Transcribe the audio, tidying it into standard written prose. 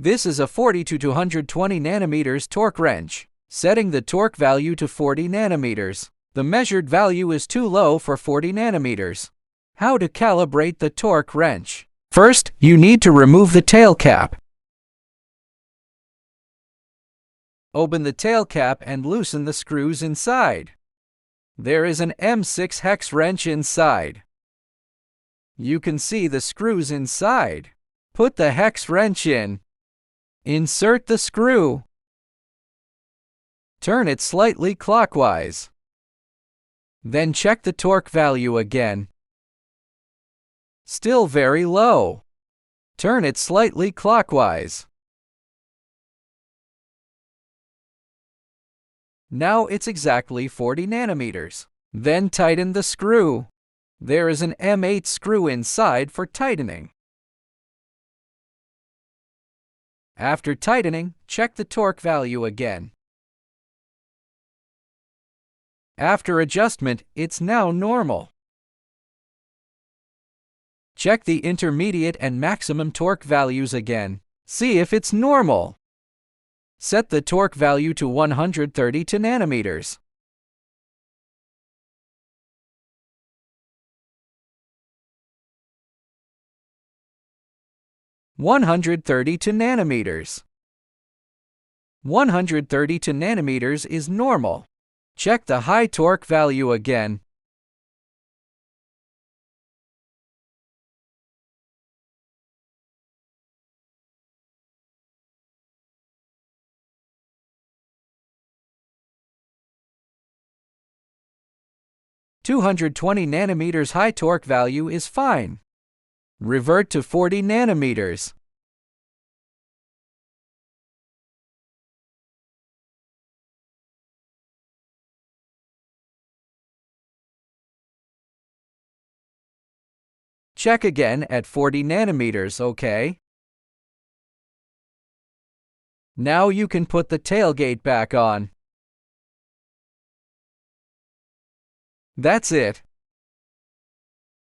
This is a 40 to 220 nanometers torque wrench. Setting the torque value to 40 nanometers. The measured value is too low for 40 nanometers. How to calibrate the torque wrench? First, you need to remove the tail cap. Open the tail cap and loosen the screws inside. There is an M6 hex wrench inside. You can see the screws inside. Put the hex wrench in. Insert the screw. Turn it slightly clockwise. Then check the torque value again. Still very low. Turn it slightly clockwise. Now it's exactly 40 nanometers. Then tighten the screw. There is an M8 screw inside for tightening. After tightening, check the torque value again. After adjustment, it's now normal. Check the intermediate and maximum torque values again. See if it's normal. Set the torque value to 130 nanometers. nanometers. 130 nanometers is normal. Check the high torque value again. (220 nanometers high torque value is fine. Revert to 40 nanometers. Check again at 40 nanometers, okay? Now you can put the tailgate back on. That's it.